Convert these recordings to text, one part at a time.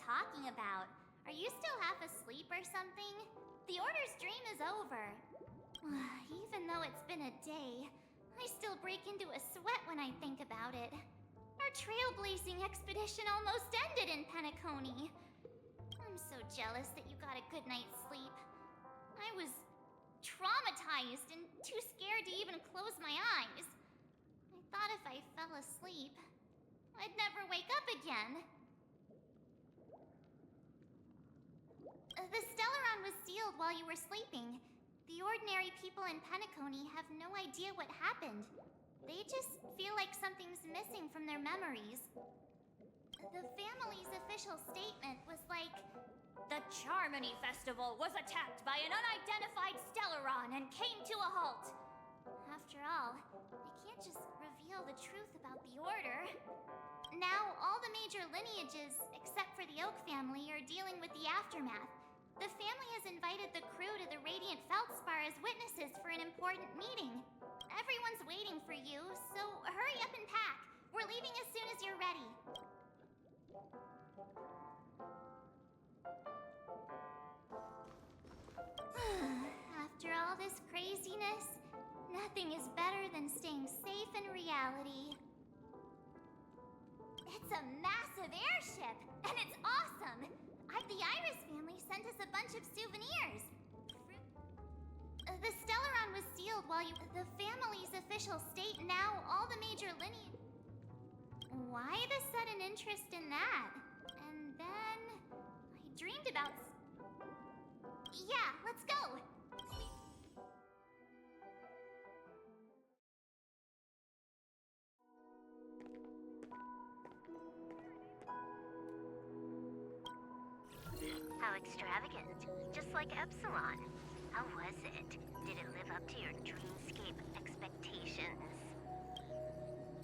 talking about? Are you still half asleep or something? The Order's dream is over. Even though it's been a day, I still break into a sweat when I think about it. Our trailblazing expedition almost ended in Penacony. I'm so jealous that you got a good night's sleep. I was traumatized and too scared to even close my eyes. I thought if I fell asleep, I'd never wake up again. The Stellaron was sealed while you were sleeping. The ordinary people in Penacony have no idea what happened. They just feel like something's missing from their memories. The family's official statement was like, "The Charmony Festival was attacked by an unidentified Stellaron and came to a halt." After all, I can't just reveal the truth about the Order. Now, all the major lineages, except for the Oak family, are dealing with the aftermath. The family has invited the crew to the Radiant Feldspar as witnesses for an important meeting. Everyone's waiting for you, so hurry up and pack. We're leaving as soon as you're ready. After all this craziness, nothing is better than staying safe in reality. It's a massive airship, and it's awesome! The Iris family sent us a bunch of souvenirs. The Stellaron was sealed while you... The family's official state, now all the major lineage... Why the sudden interest in that? And then... I dreamed about... Yeah, let's go! How extravagant. Just like Epsilon. How was it? Did it live up to your dreamscape expectations?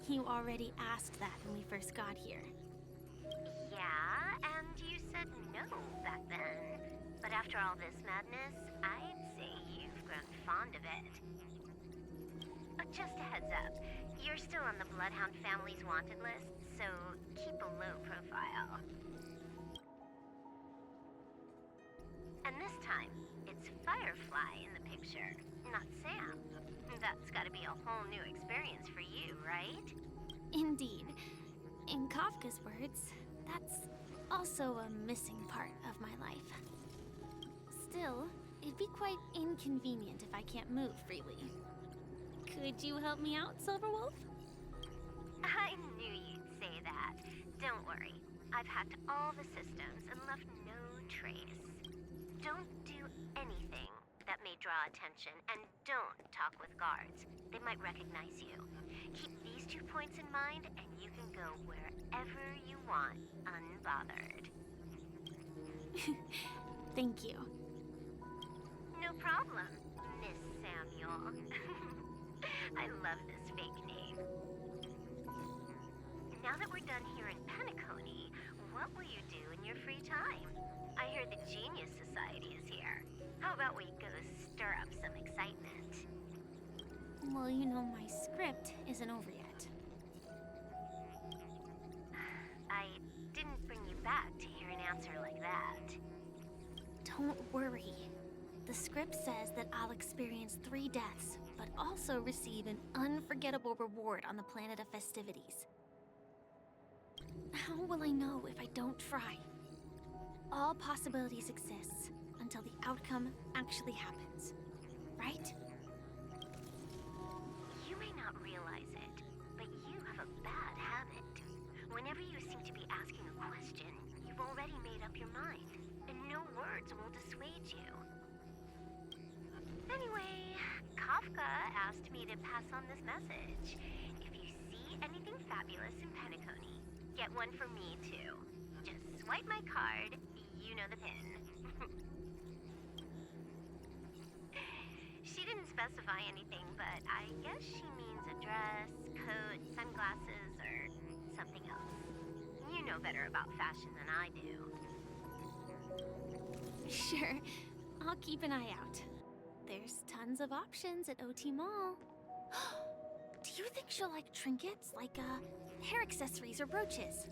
You already asked that when we first got here. Yeah, and you said no back then. But after all this madness, I'd say you've grown fond of it. Just a heads up, you're still on the Bloodhound family's wanted list, so keep a low profile. And this time, it's Firefly in the picture, not Sam. That's gotta be a whole new experience for you, right? Indeed. In Kafka's words, that's also a missing part of my life. Still, it'd be quite inconvenient if I can't move freely. Could you help me out, Silverwolf? I knew you'd say that. Don't worry. I've hacked all the systems and left no trace. Don't do anything that may draw attention, and don't talk with guards. They might recognize you. Keep these 2 points in mind, and you can go wherever you want, unbothered. Thank you. No problem, Miss Samuel. I love this fake name. Now that we're done here in Penacony, what will you do in your free time? I hear the Genius Society is here. How about we go stir up some excitement? Well, you know my script isn't over yet. I didn't bring you back to hear an answer like that. Don't worry. The script says that I'll experience 3 deaths, but also receive an unforgettable reward on the planet of festivities. How will I know if I don't try? All possibilities exist until the outcome actually happens, right? You may not realize it, but you have a bad habit. Whenever you seem to be asking a question, you've already made up your mind, and no words will dissuade you. Anyway, Kafka asked me to pass on this message. If you see anything fabulous in Penacony, get one for me too. Just swipe my card, you know the pin. She didn't specify anything, but I guess she means a dress, coat, sunglasses, or something else. You know better about fashion than I do. Sure, I'll keep an eye out. There's tons of options at OT Mall. Do you think she'll like trinkets, like hair accessories or brooches?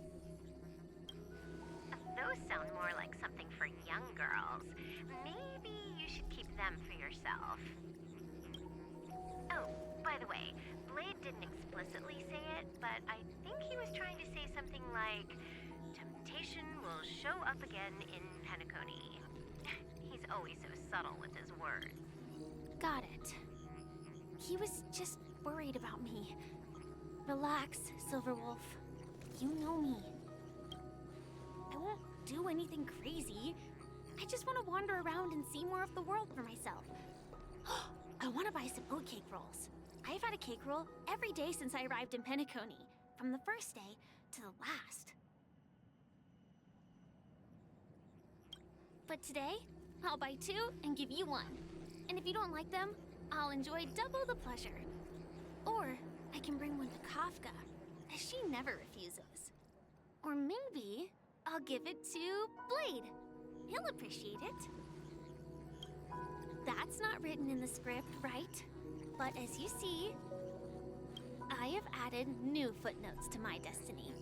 those sound more like something for young girls. Maybe you should keep them for yourself. Oh, by the way, Blade didn't explicitly say it, but I think he was trying to say something like, temptation will show up again in Penacony. He's always so subtle with his words. Got it. He was just worried about me. Relax, Silverwolf. You know me. I won't do anything crazy. I just want to wander around and see more of the world for myself. I want to buy some oatcake rolls. I've had a cake roll every day since I arrived in Penacony, from the first day to the last. But today, I'll buy 2 and give you 1. And if you don't like them, I'll enjoy double the pleasure. Or I can bring one to Kafka, as she never refuses. Or maybe I'll give it to Blade. He'll appreciate it. That's not written in the script, right? But as you see, I have added new footnotes to my destiny.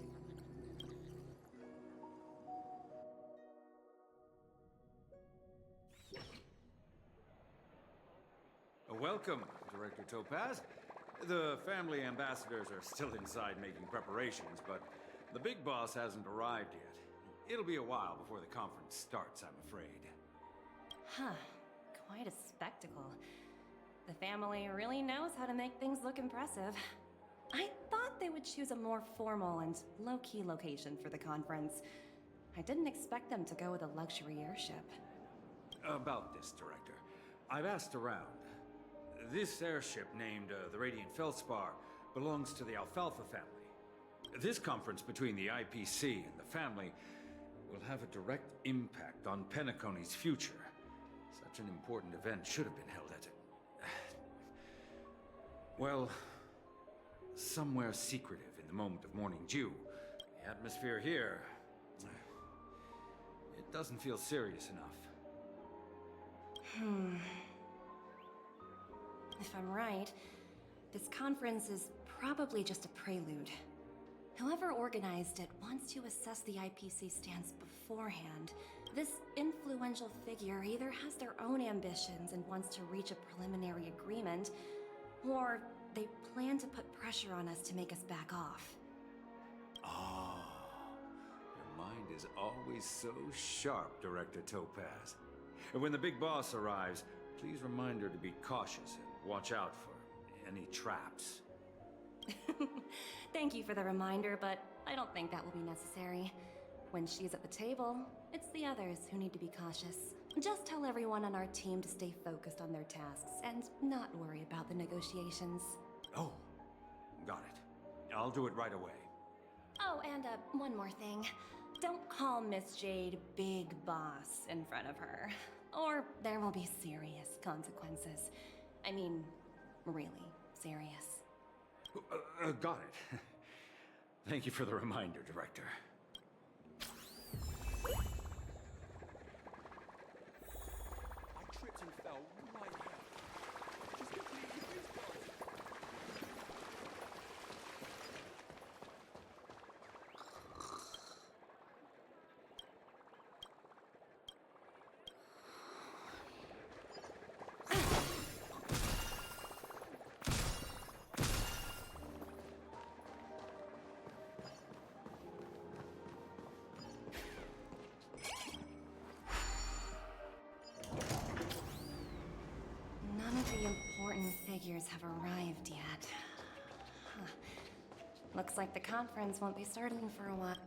Welcome, Director Topaz. The family ambassadors are still inside making preparations, but the big boss hasn't arrived yet. It'll be a while before the conference starts, I'm afraid. Huh. Quite a spectacle. The family really knows how to make things look impressive. I thought they would choose a more formal and low-key location for the conference. I didn't expect them to go with a luxury airship. About this, Director, I've asked around. This airship, named the Radiant Feldspar, belongs to the Alfalfa family. This conference between the IPC and the family will have a direct impact on Penacony's future. Such an important event should have been held at well, somewhere secretive in the moment of morning dew. The atmosphere here, it doesn't feel serious enough. If I'm right, this conference is probably just a prelude. Whoever organized it wants to assess the IPC stance beforehand. This influential figure either has their own ambitions and wants to reach a preliminary agreement, or they plan to put pressure on us to make us back off. Oh, your mind is always so sharp, Director Topaz. And when the big boss arrives, please remind her to be cautious and watch out for any traps. Thank you for the reminder, but I don't think that will be necessary. When she's at the table, it's the others who need to be cautious. Just tell everyone on our team to stay focused on their tasks and not worry about the negotiations. Oh, got it. I'll do it right away. Oh, and one more thing. Don't call Miss Jade Big Boss in front of her, or there will be serious consequences. I mean, really serious. Got it. Thank you for the reminder, Director. I tripped and fell right here. Just completely freeze-dried. None of the important figures have arrived yet. Huh. Looks like the conference won't be starting for a while.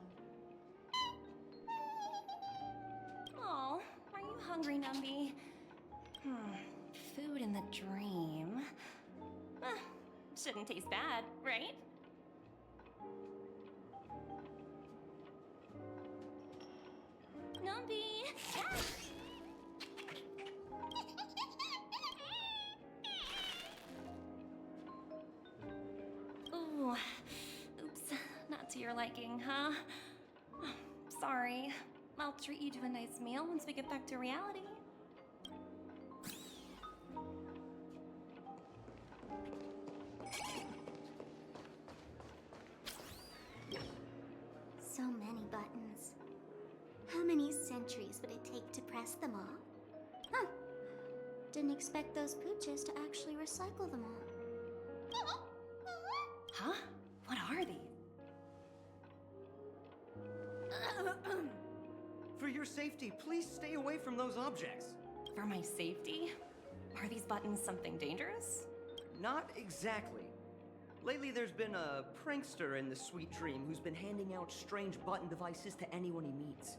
Oh, are you hungry, Numby? Food in the dream. Shouldn't taste bad, right? Numby! Ooh, oops, not to your liking, huh? Sorry. I'll treat you to a nice meal once we get back to reality. So many buttons. How many centuries would it take to press them all? Huh. Didn't expect those pooches to actually recycle them all. Huh? What are these? For your safety, please stay away from those objects. For my safety? Are these buttons something dangerous? Not exactly. Lately, there's been a prankster in the Sweet Dream who's been handing out strange button devices to anyone he meets.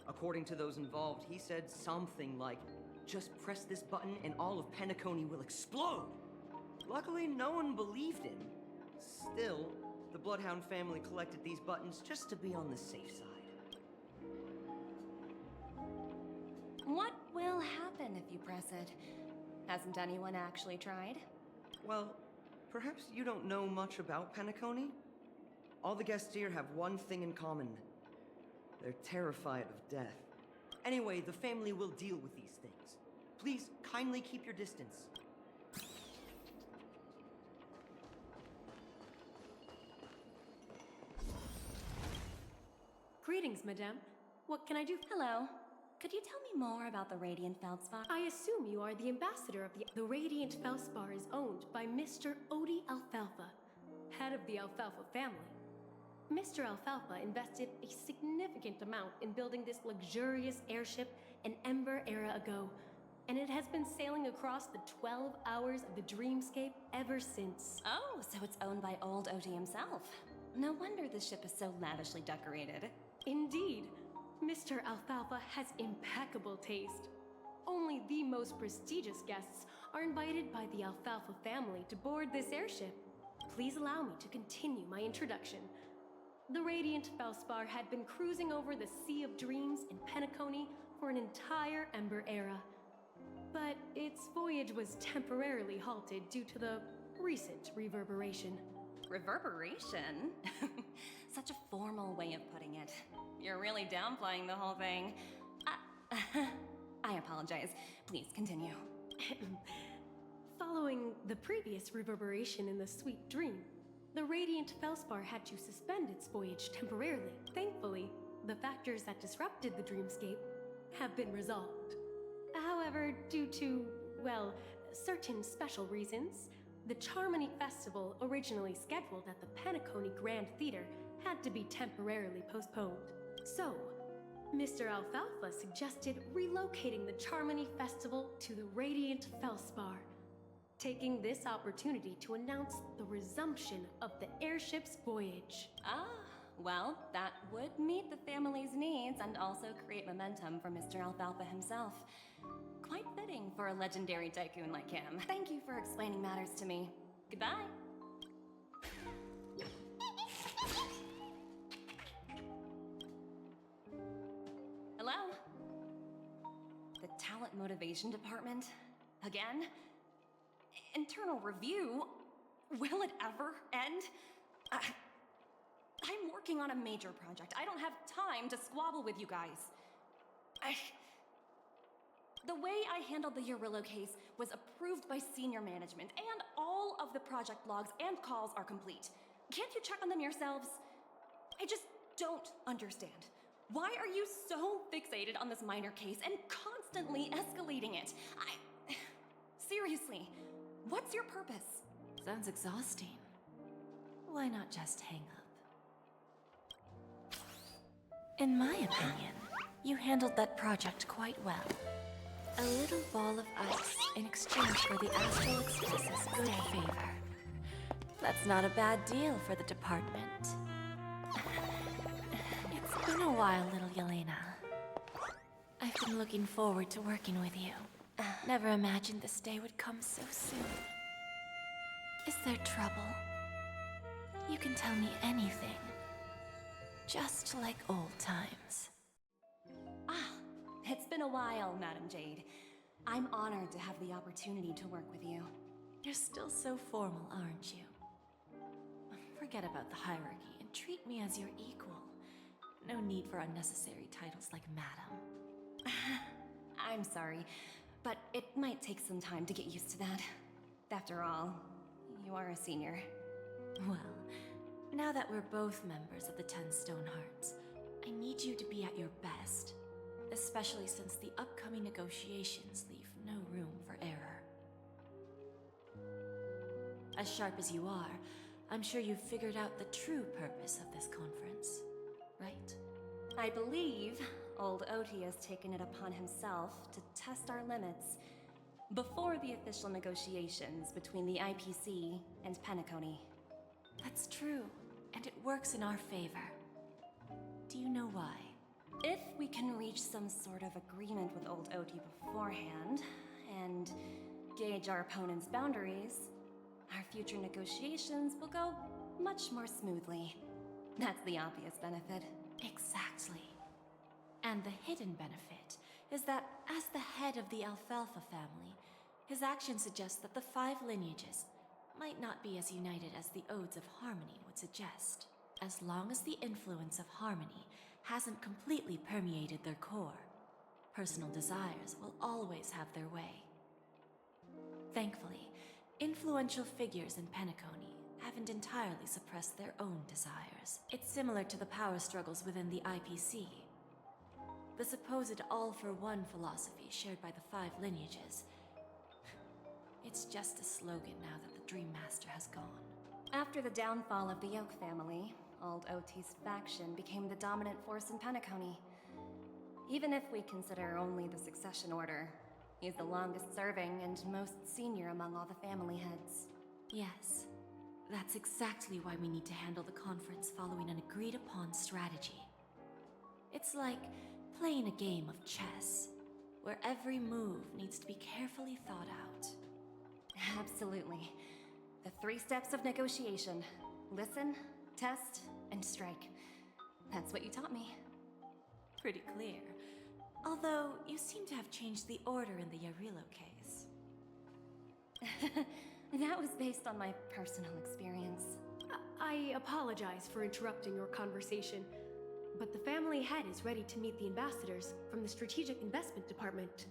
According to those involved, he said something like, "Just press this button and all of Penacony will explode." Luckily, no one believed him. Still, the Bloodhound family collected these buttons just to be on the safe side. What will happen if you press it? Hasn't anyone actually tried? Well, perhaps you don't know much about Penacony? All the guests here have one thing in common. They're terrified of death. Anyway, the family will deal with these things. Please kindly keep your distance. Greetings, madame. What can I do? Hello. Could you tell me more about the Radiant Feldspar? I assume you are the ambassador of the Radiant Felspar is owned by Mr. Odie Alfalfa, head of the Alfalfa family. Mr. Alfalfa invested a significant amount in building this luxurious airship an Ember era ago, and it has been sailing across the 12 hours of the dreamscape ever since. Oh, so it's owned by old Odie himself. No wonder the ship is so lavishly decorated. Indeed, Mr. Alfalfa has impeccable taste. Only the most prestigious guests are invited by the Alfalfa family to board this airship. Please allow me to continue my introduction. The Radiant Felspar had been cruising over the Sea of Dreams in Penacony for an entire Ember era. But its voyage was temporarily halted due to the recent reverberation. Reverberation? Such a formal way of putting it. You're really downplaying the whole thing. I apologize. Please continue. Following the previous reverberation in the Sweet Dream, the Radiant Felspar had to suspend its voyage temporarily. Thankfully, the factors that disrupted the dreamscape have been resolved. However, due to, well, certain special reasons, the Charmony Festival, originally scheduled at the Penacony Grand Theater, had to be temporarily postponed. So, Mr. Alfalfa suggested relocating the Charmony Festival to the Radiant Felspar, taking this opportunity to announce the resumption of the airship's voyage. Ah, well, that would meet the family's needs and also create momentum for Mr. Alfalfa himself. Quite fitting for a legendary tycoon like him. Thank you for explaining matters to me. Goodbye. Hello? The Talent Motivation Department? Again? Internal review? Will it ever end? I'm working on a major project. I don't have time to squabble with you guys. The way I handled the Urillo case was approved by senior management, and all of the project logs and calls are complete. Can't you check on them yourselves? I just don't understand. Why are you so fixated on this minor case and constantly escalating it? Seriously, what's your purpose? Sounds exhausting. Why not just hang up? In my opinion, you handled that project quite well. A little ball of ice in exchange for the Astral Express's good favor. That's not a bad deal for the department. It's been a while, little Yelena. I've been looking forward to working with you. Never imagined this day would come so soon. Is there trouble? You can tell me anything. Just like old times. It's been a while, Madam Jade. I'm honored to have the opportunity to work with you. You're still so formal, aren't you? Forget about the hierarchy and treat me as your equal. No need for unnecessary titles like Madam. I'm sorry, but it might take some time to get used to that. After all, you are a senior. Well, now that we're both members of the 10 Stone Hearts, I need you to be at your best. especially since the upcoming negotiations leave no room for error. As sharp as you are, I'm sure you've figured out the true purpose of this conference, right? I believe old Oti has taken it upon himself to test our limits before the official negotiations between the IPC and Penacony. That's true, and it works in our favor. Do you know why? If we can reach some sort of agreement with old Oti beforehand, and gauge our opponent's boundaries, our future negotiations will go much more smoothly. That's the obvious benefit. Exactly. And the hidden benefit is that as the head of the Alfalfa family, his actions suggest that the 5 lineages might not be as united as the Odes of Harmony would suggest, as long as the influence of Harmony hasn't completely permeated their core. Personal desires will always have their way. Thankfully, influential figures in Penacony haven't entirely suppressed their own desires. It's similar to the power struggles within the IPC. The supposed all-for-one philosophy shared by the 5 lineages. It's just a slogan now that the Dream Master has gone. After the downfall of the Oak family, old Oti's faction became the dominant force in Penacony. Even if we consider only the succession order, he's the longest serving and most senior among all the family heads. Yes, that's exactly why we need to handle the conference following an agreed-upon strategy. It's like playing a game of chess, where every move needs to be carefully thought out. Absolutely. The 3 steps of negotiation. Listen, test, and strike. That's what you taught me. Pretty clear. Although, you seem to have changed the order in the Yarilo case. That was based on my personal experience. I apologize for interrupting your conversation, but the family head is ready to meet the ambassadors from the Strategic Investment Department.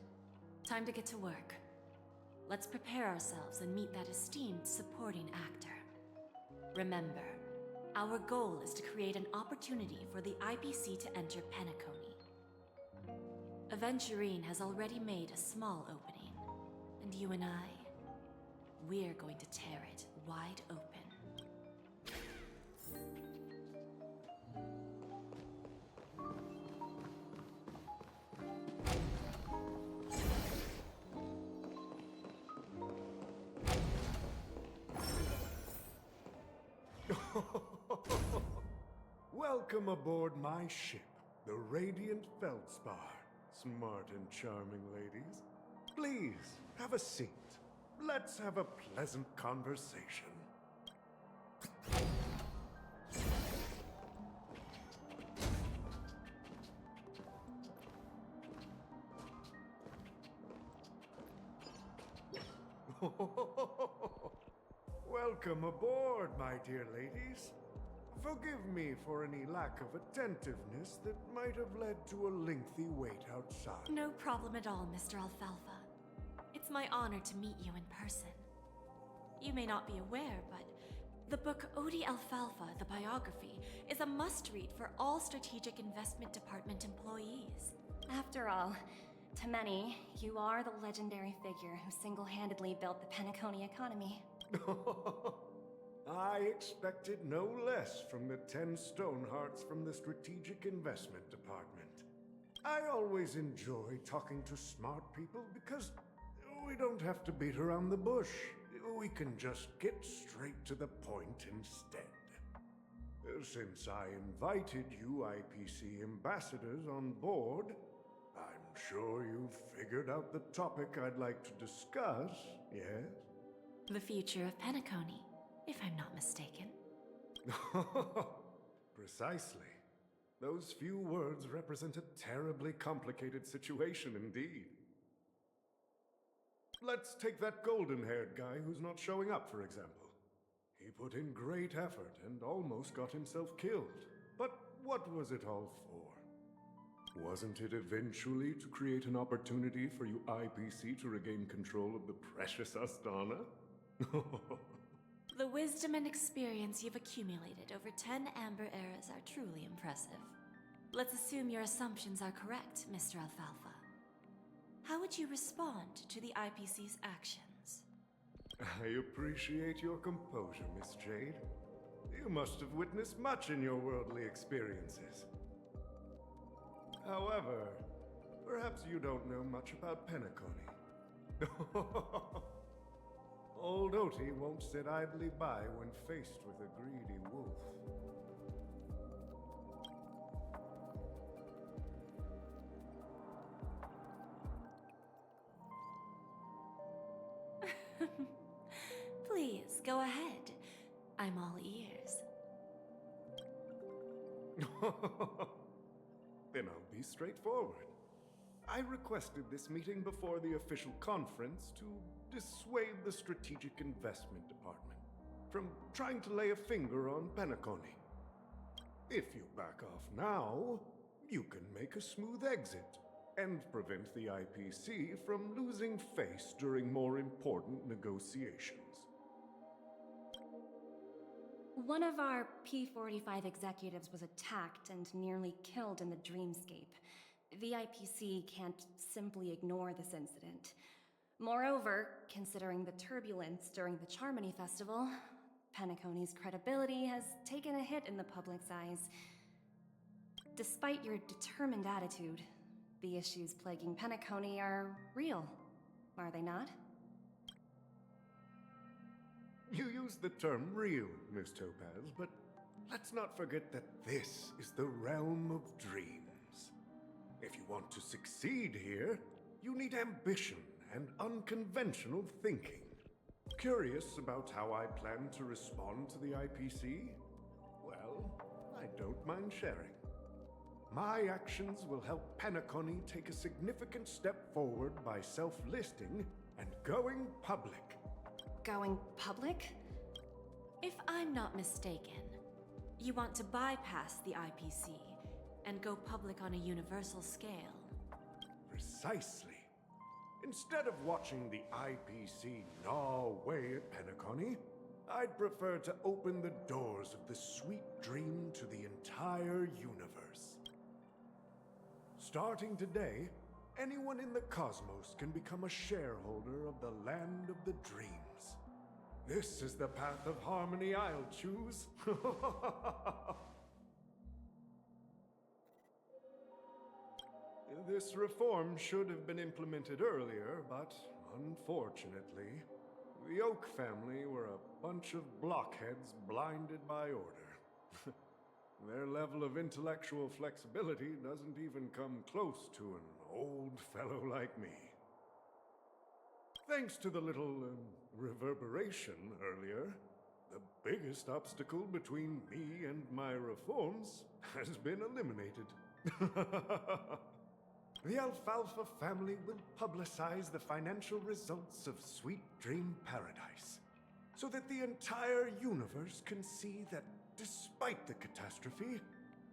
Time to get to work. Let's prepare ourselves and meet that esteemed supporting actor. Remember, our goal is to create an opportunity for the IPC to enter Penacony. Aventurine has already made a small opening, and you and I, we're going to tear it wide open. Welcome aboard my ship, the Radiant Feldspar. Smart and charming ladies. Please, have a seat. Let's have a pleasant conversation. Welcome aboard, my dear ladies. Forgive me for any lack of attentiveness that might have led to a lengthy wait outside. No problem at all, Mr. Alfalfa. It's my honor to meet you in person. You may not be aware, but the book Odi Alfalfa, the biography, is a must-read for all Strategic Investment Department employees. After all, to many, you are the legendary figure who single-handedly built the Penacony economy. I expected no less from the 10 Stonehearts from the Strategic Investment Department. I always enjoy talking to smart people because we don't have to beat around the bush. We can just get straight to the point instead. Since I invited you IPC ambassadors on board, I'm sure you've figured out the topic I'd like to discuss, yes? The future of Penacony, if I'm not mistaken. Precisely. Those few words represent a terribly complicated situation indeed. Let's take that golden-haired guy who's not showing up, for example. He put in great effort and almost got himself killed. But what was it all for? Wasn't it eventually to create an opportunity for you IPC to regain control of the precious Astana? The wisdom and experience you've accumulated over 10 Amber Eras are truly impressive. Let's assume your assumptions are correct, Mr. Alfalfa. How would you respond to the IPC's actions? I appreciate your composure, Miss Jade. You must have witnessed much in your worldly experiences. However, perhaps you don't know much about Penacony. Old Oti won't sit idly by when faced with a greedy wolf. Please, go ahead. I'm all ears. Then I'll be straightforward. I requested this meeting before the official conference to dissuade the Strategic Investment Department from trying to lay a finger on Penacony. If you back off now, you can make a smooth exit and prevent the IPC from losing face during more important negotiations. One of our P45 executives was attacked and nearly killed in the Dreamscape. The IPC can't simply ignore this incident. Moreover, considering the turbulence during the Charmony Festival, Penacony's credibility has taken a hit in the public's eyes. Despite your determined attitude, the issues plaguing Penacony are real, are they not? You use the term real, Miss Topaz, but let's not forget that this is the realm of dreams. If you want to succeed here, you need ambition and unconventional thinking. Curious about how I plan to respond to the IPC? Well, I don't mind sharing. My actions will help Penacony take a significant step forward by self-listing and going public. Going public? If I'm not mistaken, you want to bypass the IPC and go public on a universal scale. Precisely. Instead of watching the IPC gnaw away at Penacony, I'd prefer to open the doors of the sweet dream to the entire universe. Starting today, anyone in the cosmos can become a shareholder of the land of the dreams. This is the path of harmony I'll choose. This reform should have been implemented earlier, but unfortunately, the Oak family were a bunch of blockheads blinded by order. Their level of intellectual flexibility doesn't even come close to an old fellow like me. Thanks to the little reverberation earlier, the biggest obstacle between me and my reforms has been eliminated. The Alfalfa family will publicize the financial results of Sweet Dream Paradise, so that the entire universe can see that despite the catastrophe,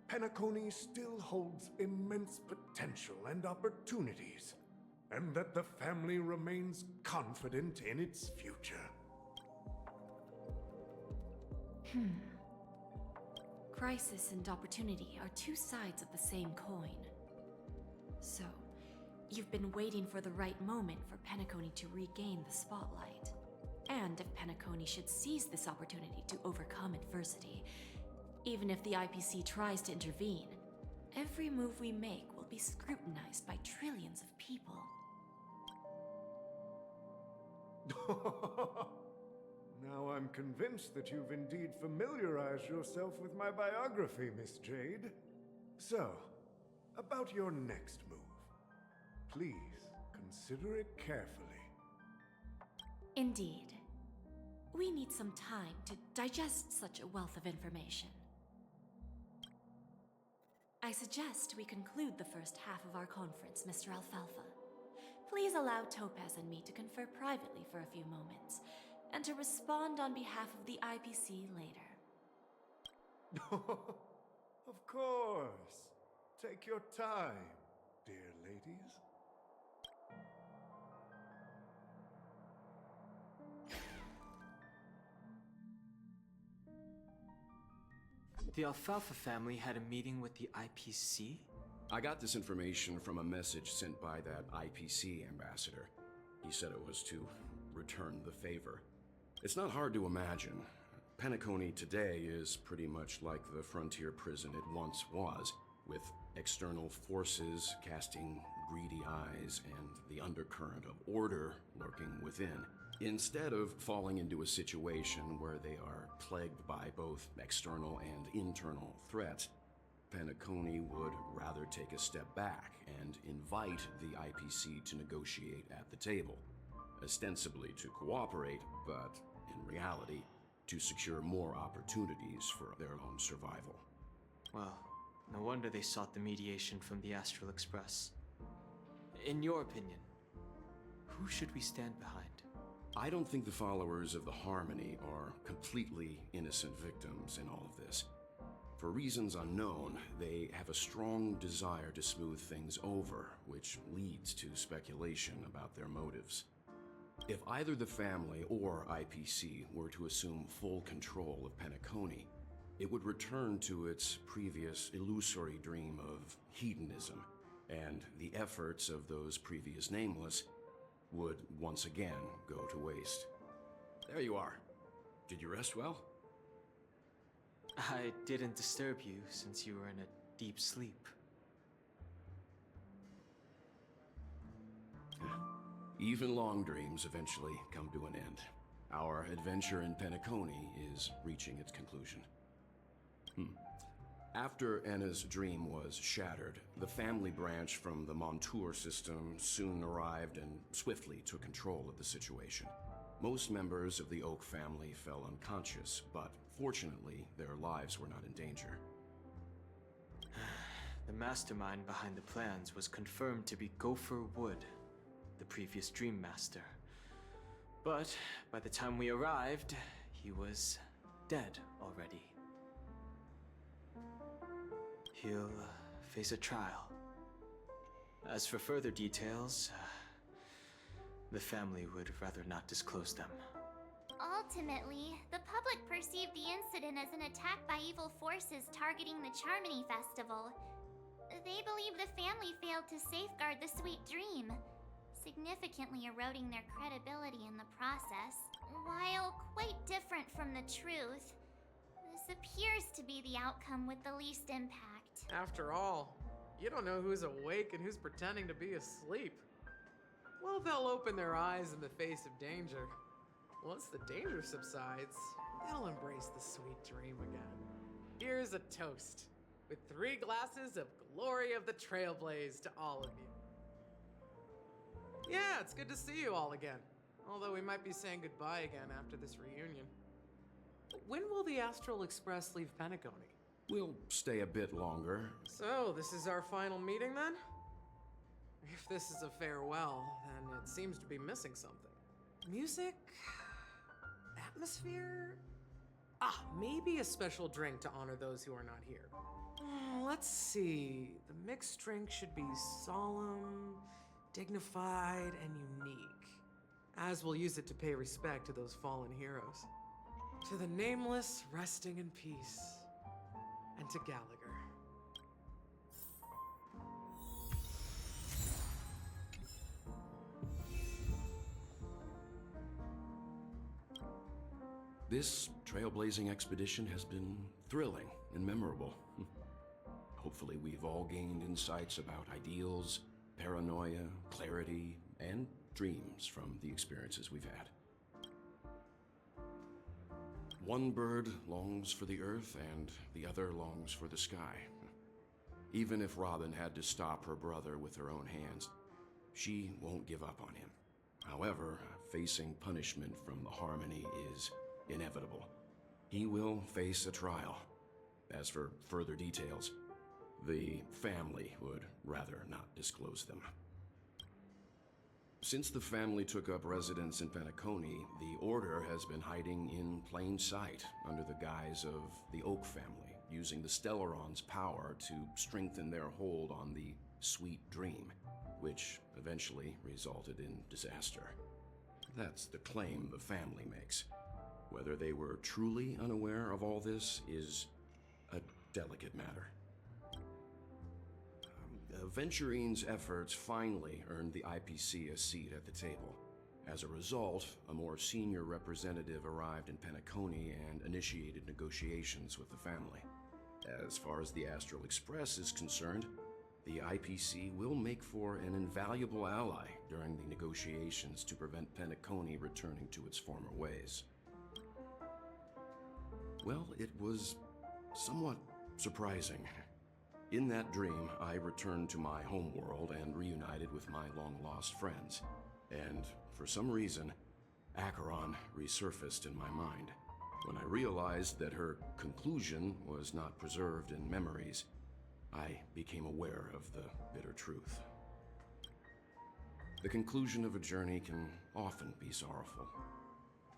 Penacony still holds immense potential and opportunities, and that the family remains confident in its future. Crisis and opportunity are two sides of the same coin. So, you've been waiting for the right moment for Penacony to regain the spotlight. And if Penacony should seize this opportunity to overcome adversity, even if the IPC tries to intervene, every move we make will be scrutinized by trillions of people. Now I'm convinced that you've indeed familiarized yourself with my biography, Miss Jade. So, about your next move. Please, consider it carefully. Indeed. We need some time to digest such a wealth of information. I suggest we conclude the first half of our conference, Mr. Alfalfa. Please allow Topaz and me to confer privately for a few moments, and to respond on behalf of the IPC later. Of course. Take your time, dear ladies. The Alfalfa family had a meeting with the IPC? I got this information from a message sent by that IPC ambassador. He said it was to return the favor. It's not hard to imagine. Penacony today is pretty much like the frontier prison it once was, with external forces casting greedy eyes and the undercurrent of order lurking within. Instead of falling into a situation where they are plagued by both external and internal threats, Penacony would rather take a step back and invite the IPC to negotiate at the table, ostensibly to cooperate, but in reality, to secure more opportunities for their own survival. Well, no wonder they sought the mediation from the Astral Express. In your opinion, who should we stand behind? I don't think the followers of the Harmony are completely innocent victims in all of this. For reasons unknown, they have a strong desire to smooth things over, which leads to speculation about their motives. If either the family or IPC were to assume full control of Penacony, it would return to its previous illusory dream of hedonism, and the efforts of those previous nameless would once again go to waste. There you are. Did you rest well? I didn't disturb you since you were in a deep sleep. Even long dreams eventually come to an end. Our adventure in Penacony is reaching its conclusion. After Anna's dream was shattered, the family branch from the Montour system soon arrived and swiftly took control of the situation. Most members of the Oak family fell unconscious, but fortunately, their lives were not in danger. The mastermind behind the plans was confirmed to be Gopher Wood, the previous Dream Master. But by the time we arrived, he was dead already. He'll face a trial. As for further details, the family would rather not disclose them. Ultimately, the public perceived the incident as an attack by evil forces targeting the Charmony Festival. They believe the family failed to safeguard the Sweet Dream, significantly eroding their credibility in the process. While quite different from the truth, this appears to be the outcome with the least impact. After all, you don't know who's awake and who's pretending to be asleep. Well, they'll open their eyes in the face of danger. Once the danger subsides, they'll embrace the sweet dream again. Here's a toast, with 3 glasses of Glory of the Trailblaze to all of you. Yeah, it's good to see you all again. Although we might be saying goodbye again after this reunion. When will the Astral Express leave Penacony? We'll stay a bit longer. So, this is our final meeting then? If this is a farewell, then it seems to be missing something. Music? Atmosphere? Maybe a special drink to honor those who are not here. Let's see. The mixed drink should be solemn, dignified, and unique, as we'll use it to pay respect to those fallen heroes. To the nameless, resting in peace, and to Gallagher. This trailblazing expedition has been thrilling and memorable. Hopefully we've all gained insights about ideals, paranoia, clarity, and dreams from the experiences we've had. One bird longs for the earth and the other longs for the sky. Even if Robin had to stop her brother with her own hands, she won't give up on him. However, facing punishment from the Harmony is inevitable. He will face a trial. As for further details, the family would rather not disclose them. Since the family took up residence in Penacony, the Order has been hiding in plain sight under the guise of the Oak family, using the Stellaron's power to strengthen their hold on the Sweet Dream, which eventually resulted in disaster. That's the claim the family makes. Whether they were truly unaware of all this is a delicate matter. Venturine's efforts finally earned the IPC a seat at the table. As a result, a more senior representative arrived in Penacony and initiated negotiations with the family. As far as the Astral Express is concerned, the IPC will make for an invaluable ally during the negotiations to prevent Penacony returning to its former ways. Well, it was somewhat surprising. In that dream, I returned to my homeworld and reunited with my long-lost friends. And for some reason, Acheron resurfaced in my mind. When I realized that her conclusion was not preserved in memories, I became aware of the bitter truth. The conclusion of a journey can often be sorrowful.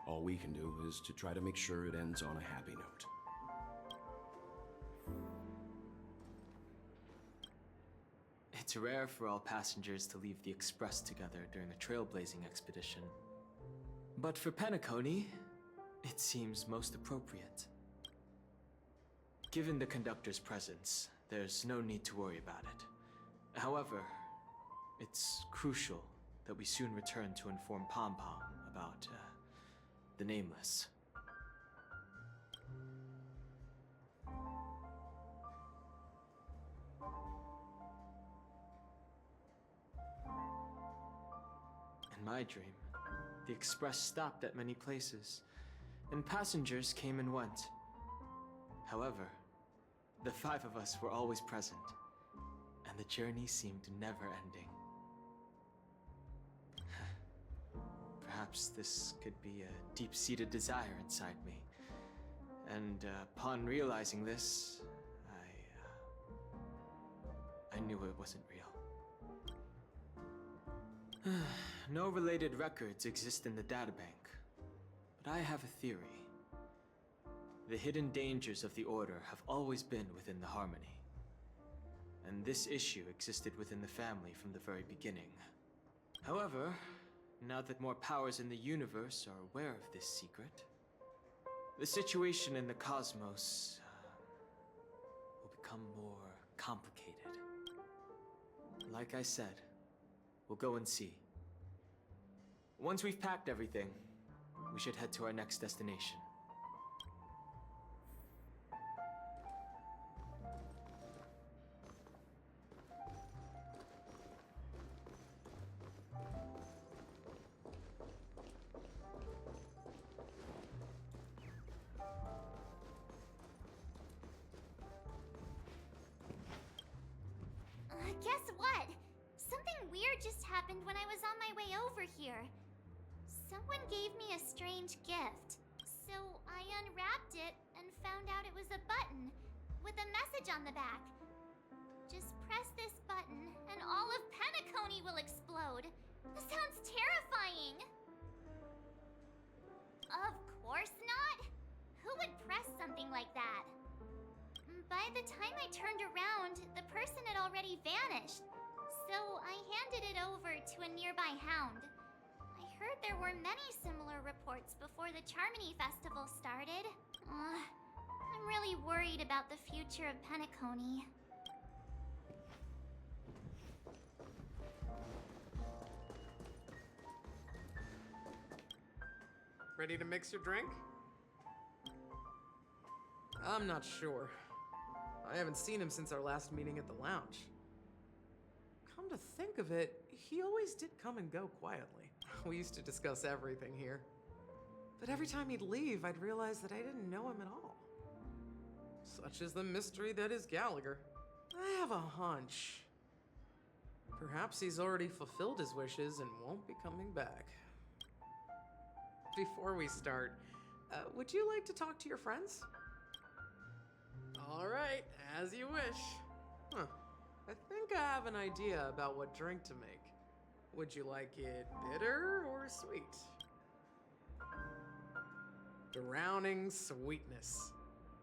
All we can do is to try to make sure it ends on a happy note. It's rare for all passengers to leave the Express together during a trailblazing expedition. But for Penacony, it seems most appropriate. Given the conductor's presence, there's no need to worry about it. However, it's crucial that we soon return to inform Pom Pom about, the Nameless. In my dream, the Express stopped at many places, and passengers came and went. However, the five of us were always present, and the journey seemed never ending. Perhaps this could be a deep-seated desire inside me, and upon realizing this, I knew it wasn't real. No related records exist in the databank, but I have a theory. The hidden dangers of the Order have always been within the Harmony, and this issue existed within the family from the very beginning. However, now that more powers in the universe are aware of this secret, the situation in the cosmos will become more complicated. Like I said, we'll go and see. Once we've packed everything, we should head to our next destination. Guess what? Something weird just happened when I was on my way over here. Someone gave me a strange gift. So I unwrapped it and found out it was a button with a message on the back. Just press this button and all of Penacony will explode. This sounds terrifying. Of course not. Who would press something like that? By the time I turned around, the person had already vanished. So I handed it over to a nearby hound. I heard there were many similar reports before the Charmony Festival started. I'm really worried about the future of Penacony. Ready to mix your drink? I'm not sure. I haven't seen him since our last meeting at the lounge. Come to think of it, he always did come and go quietly. We used to discuss everything here. But every time he'd leave, I'd realize that I didn't know him at all. Such is the mystery that is Gallagher. I have a hunch. Perhaps he's already fulfilled his wishes and won't be coming back. Before we start, would you like to talk to your friends? All right, as you wish. I think I have an idea about what drink to make. Would you like it bitter or sweet? Drowning sweetness.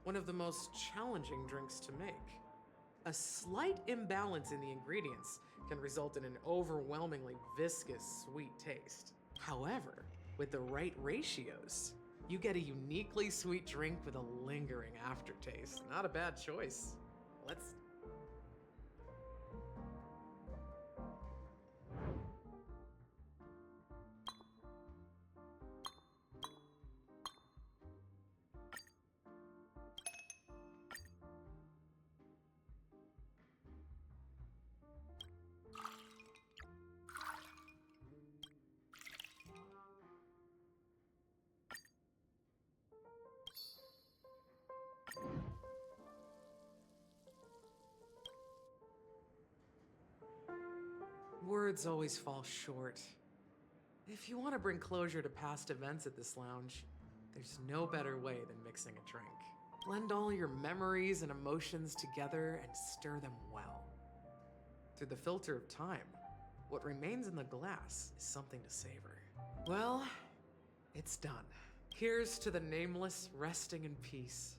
One of the most challenging drinks to make. A slight imbalance in the ingredients can result in an overwhelmingly viscous sweet taste. However, with the right ratios, You get a uniquely sweet drink with a lingering aftertaste. Not a bad choice. Let's... Words always fall short. If you want to bring closure to past events at this lounge, there's no better way than mixing a drink. Blend all your memories and emotions together and stir them well. Through the filter of time, what remains in the glass is something to savor. Well, it's done. Here's to the nameless resting in peace.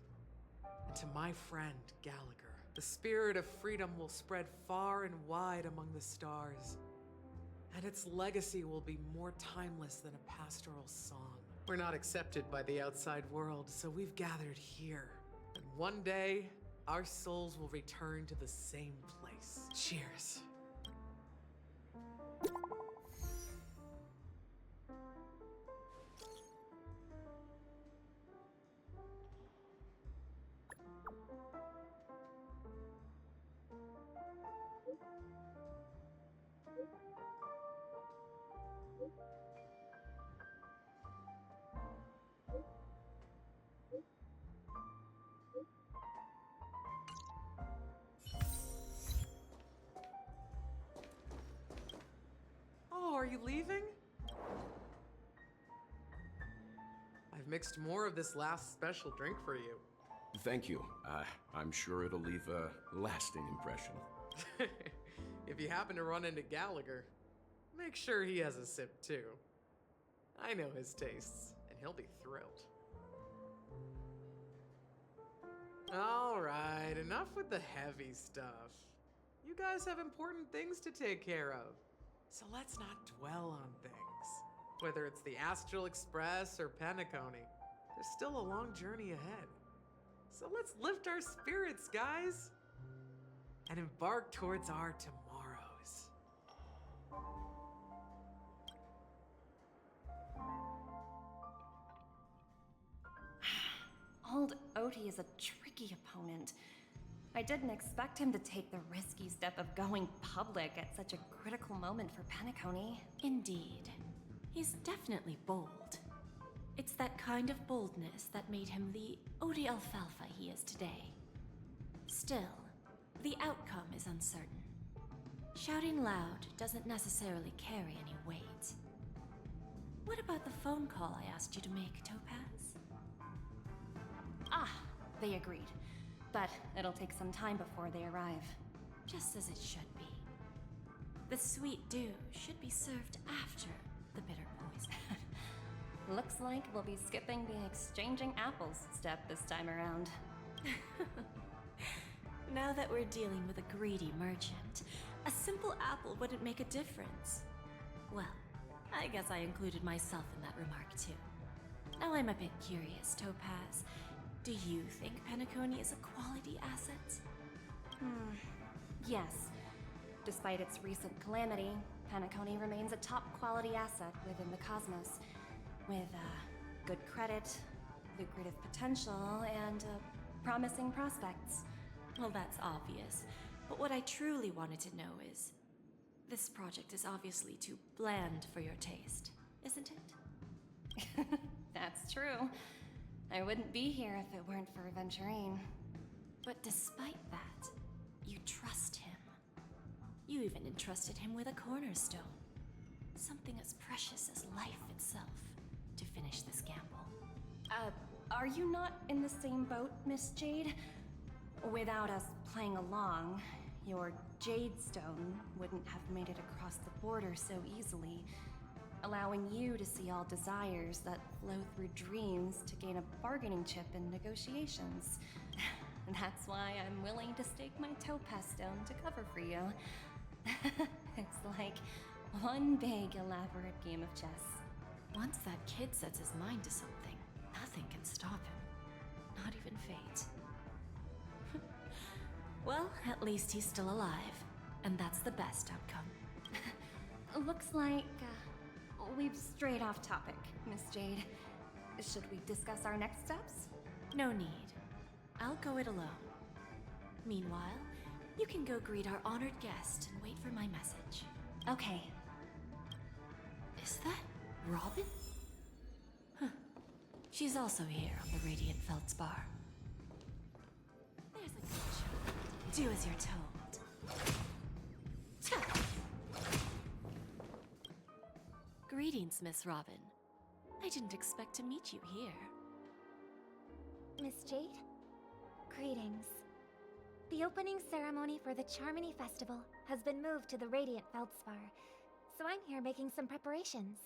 And to my friend, Gallagher. The spirit of freedom will spread far and wide among the stars, and its legacy will be more timeless than a pastoral song. We're not accepted by the outside world, so we've gathered here. And one day, our souls will return to the same place. Cheers. Oh, are you leaving? I've mixed more of this last special drink for you. Thank you. I'm sure it'll leave a lasting impression. If you happen to run into Gallagher, make sure he has a sip too. I know his tastes, and he'll be thrilled. Alright, enough with the heavy stuff. You guys have important things to take care of, so let's not dwell on things. Whether it's the Astral Express or Penacony, there's still a long journey ahead. So let's lift our spirits, guys, and embark towards our tomorrows. Old Odie is a tricky opponent. I didn't expect him to take the risky step of going public at such a critical moment for Penacony. Indeed. He's definitely bold. It's that kind of boldness that made him the Odie Alfalfa he is today. Still, the outcome is uncertain. Shouting loud doesn't necessarily carry any weight. What about the phone call I asked you to make, Topaz? Ah, they agreed. But it'll take some time before they arrive. Just as it should be. The sweet dew should be served after the bitter poison. Looks like we'll be skipping the exchanging apples step this time around. Now that we're dealing with a greedy merchant, a simple apple wouldn't make a difference. Well, I guess I included myself in that remark too. Now I'm a bit curious, Topaz. Do you think Penacony is a quality asset? Yes. Despite its recent calamity, Penacony remains a top quality asset within the cosmos, with good credit, lucrative potential, and promising prospects. Well, that's obvious. But what I truly wanted to know is, this project is obviously too bland for your taste, isn't it? That's true. I wouldn't be here if it weren't for Venturine. But despite that, you trust him. You even entrusted him with a cornerstone. Something as precious as life itself, to finish this gamble. Are you not in the same boat, Miss Jade? Without us playing along, your Jade Stone wouldn't have made it across the border so easily, allowing you to see all desires that flow through dreams to gain a bargaining chip in negotiations. That's why I'm willing to stake my Topaz Stone to cover for you. It's like one big elaborate game of chess. Once that kid sets his mind to something, Nothing can stop him. Not even fate. Well, at least he's still alive. And that's the best outcome. Looks like we've strayed off topic, Miss Jade. Should we discuss our next steps? No need. I'll go it alone. Meanwhile, you can go greet our honored guest and wait for my message. Okay. Is that Robin? Huh. She's also here on the Radiant Feldspar. There's a good shot. Do as you're told. Greetings, Miss Robin. I didn't expect to meet you here. Miss Jade? Greetings. The opening ceremony for the Charmony Festival has been moved to the Radiant Feldspar, so I'm here making some preparations.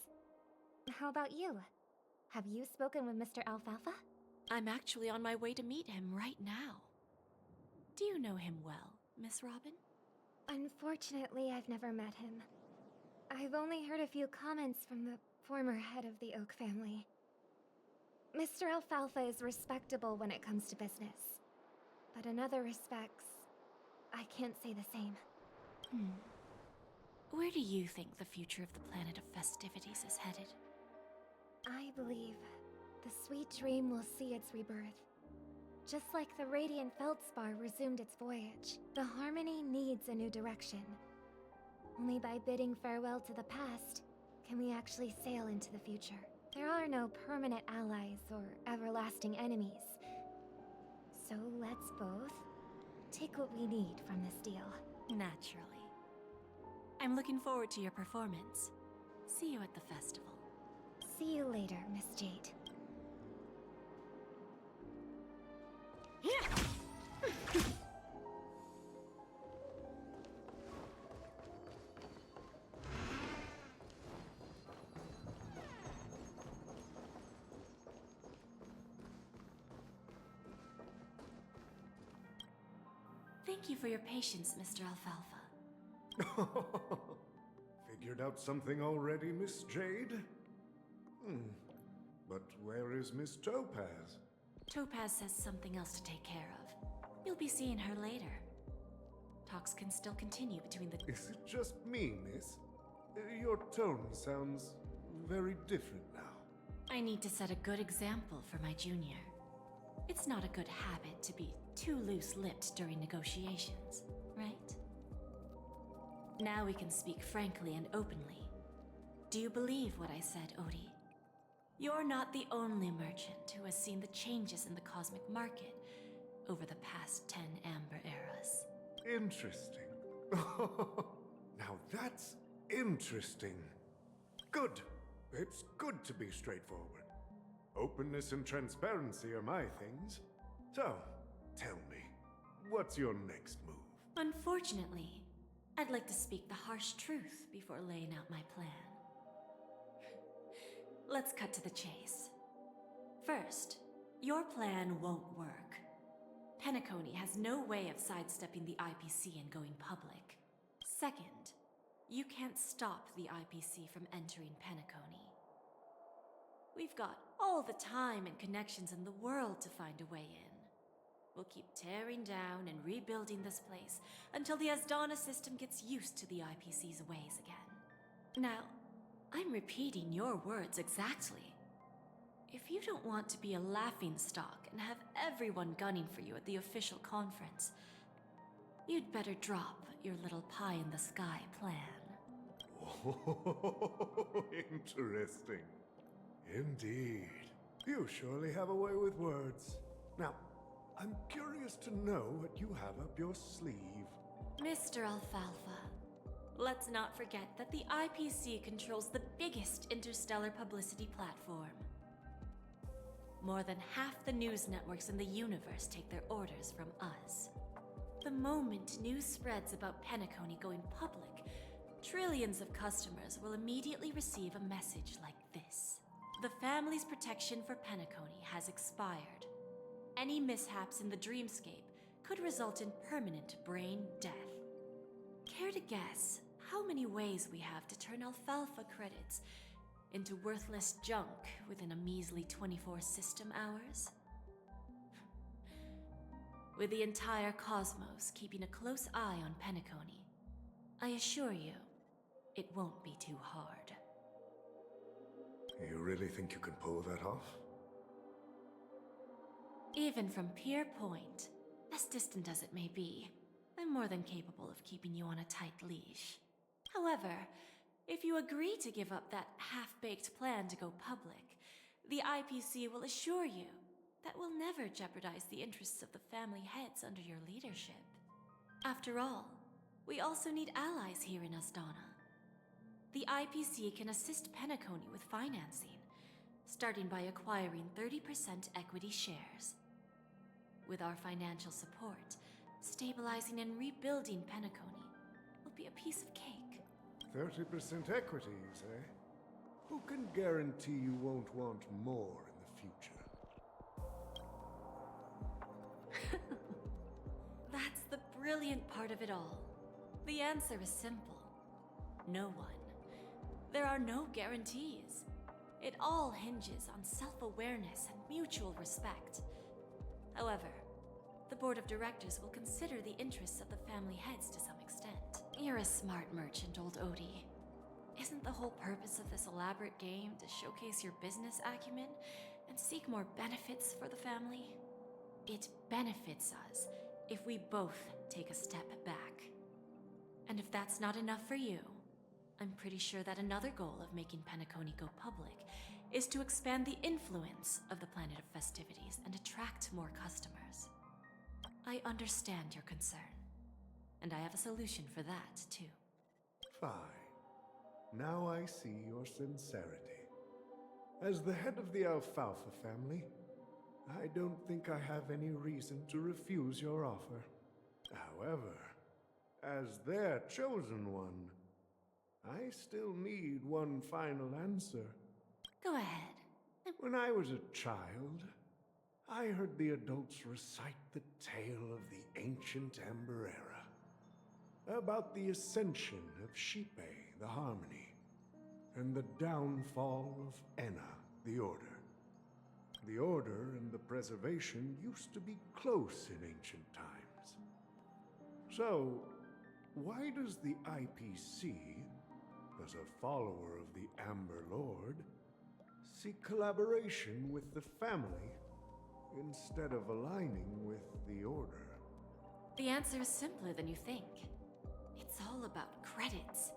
How about you? Have you spoken with Mr. Alfalfa? I'm actually on my way to meet him right now. Do you know him well, Miss Robin? Unfortunately, I've never met him. I've only heard a few comments from the former head of the Oak family. Mr. Alfalfa is respectable when it comes to business. But in other respects, I can't say the same. Where do you think the future of the planet of festivities is headed? I believe the sweet dream will see its rebirth. Just like the Radiant Feldspar resumed its voyage, the Harmony needs a new direction. Only by bidding farewell to the past can we actually sail into the future. There are no permanent allies or everlasting enemies. So let's both take what we need from this deal. Naturally. I'm looking forward to your performance. See you at the festival. See you later, Miss Jade. Thank you for your patience, Mr. Alfalfa. Figured out something already, Miss Jade? But where is Miss Topaz? Topaz has something else to take care of. You'll be seeing her later. Talks can still continue between the... Is it just me, miss? Your tone sounds very different now. I need to set a good example for my junior. It's not a good habit to be too loose-lipped during negotiations, right? Now we can speak frankly and openly. Do you believe what I said, Odie? You're not the only merchant who has seen the changes in the cosmic market over the past 10 Amber Eras. Interesting. Now that's interesting. Good. It's good to be straightforward. Openness and transparency are my things. So, tell me, what's your next move? Unfortunately, I'd like to speak the harsh truth before laying out my plan. Let's cut to the chase. First, your plan won't work. Penacony has no way of sidestepping the IPC and going public. Second, you can't stop the IPC from entering Penacony. We've got all the time and connections in the world to find a way in. We'll keep tearing down and rebuilding this place until the Asdana system gets used to the IPC's ways again. Now, I'm repeating your words exactly. If you don't want to be a laughingstock and have everyone gunning for you at the official conference, you'd better drop your little pie-in-the-sky plan. Oh, interesting. Indeed. You surely have a way with words. Now, I'm curious to know what you have up your sleeve. Mr. Alfalfa, let's not forget that the IPC controls the biggest interstellar publicity platform. More than half the news networks in the universe take their orders from us. The moment news spreads about Penacony going public, trillions of customers will immediately receive a message like this. The family's protection for Penacony has expired. Any mishaps in the dreamscape could result in permanent brain death. Care to guess how many ways we have to turn alfalfa credits into worthless junk within a measly 24 system hours? With the entire cosmos keeping a close eye on Penacony, I assure you, it won't be too hard. You really think you can pull that off? Even from Pier Point, as distant as it may be, I'm more than capable of keeping you on a tight leash. However, if you agree to give up that half-baked plan to go public, the IPC will assure you that we'll never jeopardize the interests of the family heads under your leadership. After all, we also need allies here in Asdana. The IPC can assist Penacony with financing, starting by acquiring 30% equity shares. With our financial support, stabilizing and rebuilding Penacony will be a piece of cake. 30% equity, you say? Who can guarantee you won't want more in the future? That's the brilliant part of it all. The answer is simple. No one. There are no guarantees. It all hinges on self-awareness and mutual respect. However, the board of directors will consider the interests of the family heads to some extent. You're a smart merchant, old Odie. Isn't the whole purpose of this elaborate game to showcase your business acumen and seek more benefits for the family? It benefits us if we both take a step back. And if that's not enough for you, I'm pretty sure that another goal of making Penacony go public is to expand the influence of the Planet of Festivities and attract more customers. I understand your concern, and I have a solution for that, too. Fine. Now I see your sincerity. As the head of the Alfalfa family, I don't think I have any reason to refuse your offer. However, as their chosen one, I still need one final answer. Go ahead. When I was a child, I heard the adults recite the tale of the ancient Ember Era, about the ascension of Shipe, the Harmony, and the downfall of Enna, the Order. The Order and the Preservation used to be close in ancient times. So, why does the IPC, as a follower of the Amber Lord, seek collaboration with the family instead of aligning with the Order? The answer is simpler than you think. It's all about credits.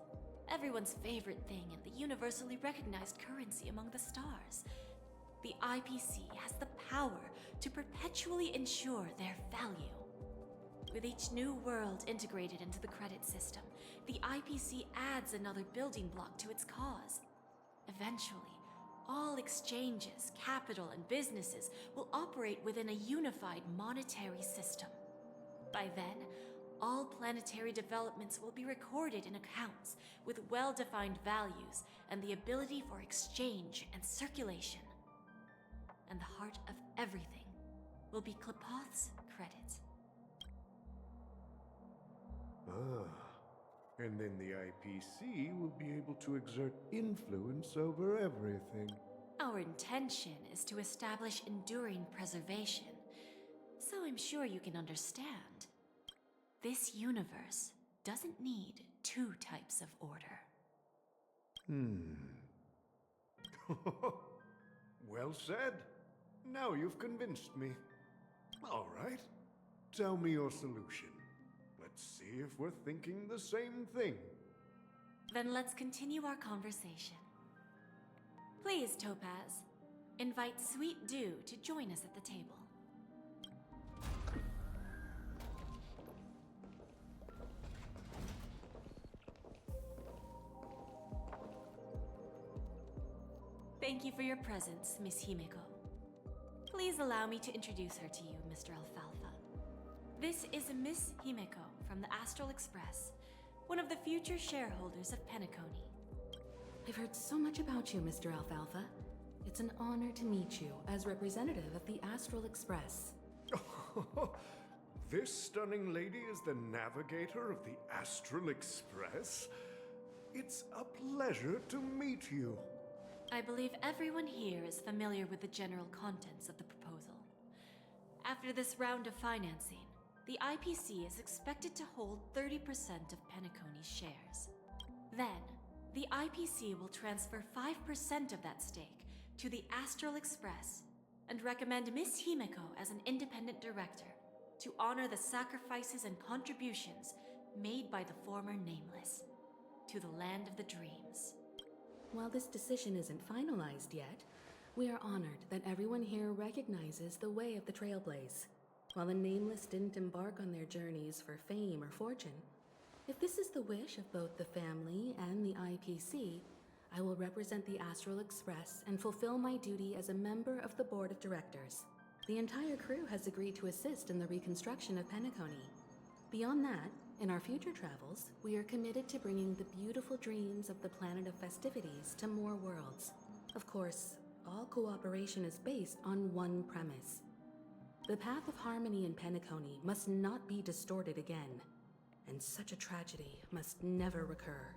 Everyone's favorite thing and the universally recognized currency among the stars. The IPC has the power to perpetually ensure their value. With each new world integrated into the credit system, the IPC adds another building block to its cause. Eventually, all exchanges, capital, and businesses will operate within a unified monetary system. By then, all planetary developments will be recorded in accounts with well-defined values and the ability for exchange and circulation. And the heart of everything will be Klepoth's credit. And then the IPC will be able to exert influence over everything. Our intention is to establish enduring preservation, so I'm sure you can understand. This universe doesn't need two types of order. Well said. Now you've convinced me. All right. Tell me your solution. Let's see if we're thinking the same thing. Then let's continue our conversation. Please, Topaz, invite Sweet Dew to join us at the table. Thank you for your presence, Miss Himeko. Please allow me to introduce her to you, Mr. Alfalfa. This is Miss Himeko from the Astral Express, one of the future shareholders of Penacony. I've heard so much about you, Mr. Alfalfa. It's an honor to meet you as representative of the Astral Express. This stunning lady is the navigator of the Astral Express? It's a pleasure to meet you. I believe everyone here is familiar with the general contents of the proposal. After this round of financing, the IPC is expected to hold 30% of Penacony's shares. Then, the IPC will transfer 5% of that stake to the Astral Express and recommend Miss Himeko as an independent director to honor the sacrifices and contributions made by the former Nameless to the land of the dreams. While this decision isn't finalized yet, we are honored that everyone here recognizes the way of the Trailblaze. While the Nameless didn't embark on their journeys for fame or fortune, if this is the wish of both the family and the IPC, I will represent the Astral Express and fulfill my duty as a member of the board of directors. The entire crew has agreed to assist in the reconstruction of Penacony. Beyond that, in our future travels, we are committed to bringing the beautiful dreams of the planet of festivities to more worlds. Of course, all cooperation is based on one premise. The path of harmony in Penacony must not be distorted again, and such a tragedy must never recur.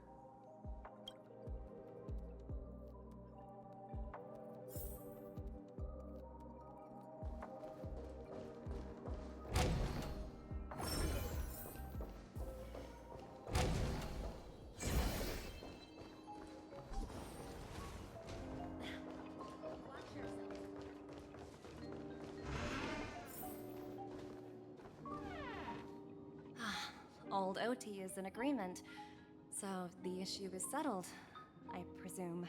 Old OT is in agreement, so the issue is settled, I presume.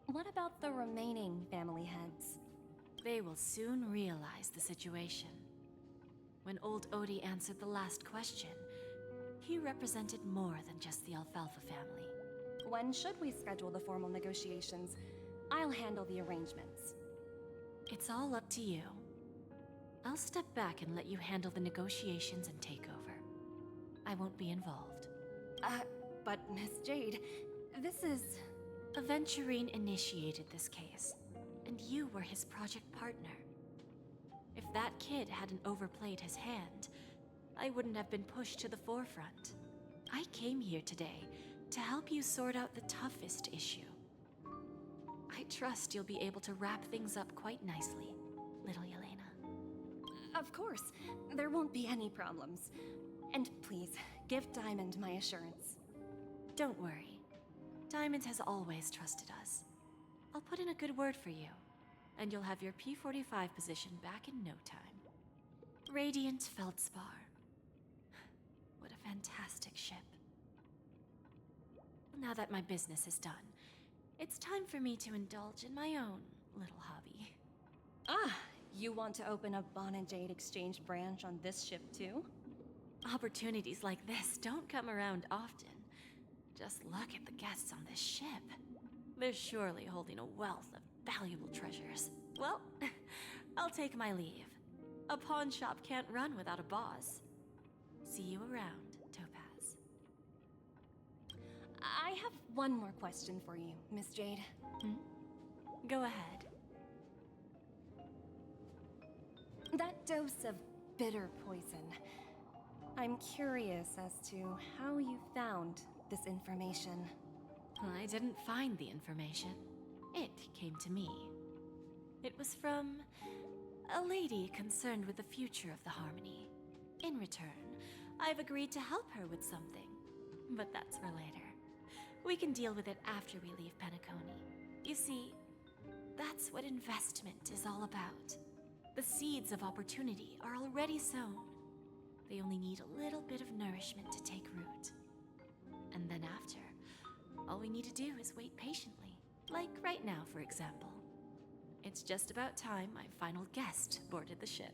What about the remaining family heads? They will soon realize the situation. When old Odie answered the last question, he represented more than just the Alfalfa family. When should we schedule the formal negotiations? I'll handle the arrangements. It's all up to you. I'll step back and let you handle the negotiations and take over. I won't be involved. But Miss Jade, this is... Aventurine initiated this case, and you were his project partner. If that kid hadn't overplayed his hand, I wouldn't have been pushed to the forefront. I came here today to help you sort out the toughest issue. I trust you'll be able to wrap things up quite nicely, little Yelena. Of course, there won't be any problems. And please, give Diamond my assurance. Don't worry. Diamond has always trusted us. I'll put in a good word for you, and you'll have your P-45 position back in no time. Radiant Feldspar. What a fantastic ship. Now that my business is done, it's time for me to indulge in my own little hobby. Ah, you want to open a Bon and Jade exchange branch on this ship too? Opportunities like this don't come around often. Just look at the guests on this ship. They're surely holding a wealth of valuable treasures. Well, I'll take my leave. A pawn shop can't run without a boss. See you around, Topaz. I have one more question for you, Miss Jade. Go ahead. That dose of bitter poison. I'm curious as to how you found this information. I didn't find the information. It came to me. It was from a lady concerned with the future of the Harmony. In return, I've agreed to help her with something. But that's for later. We can deal with it after we leave Penacony. You see, that's what investment is all about. The seeds of opportunity are already sown. They only need a little bit of nourishment to take root. And then after, all we need to do is wait patiently. Like right now, for example. It's just about time my final guest boarded the ship.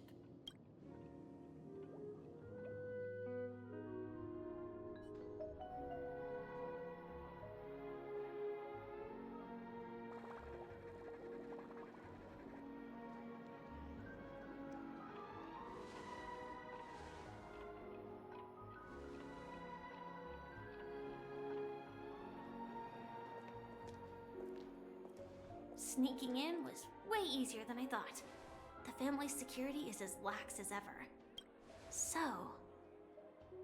Sneaking in was way easier than I thought. The family's security is as lax as ever. So,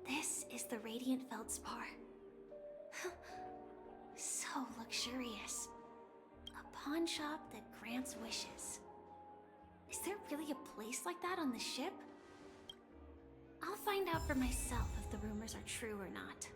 this is the Radiant Feldspar. So luxurious. A pawn shop that grants wishes. Is there really a place like that on the ship? I'll find out for myself if the rumors are true or not.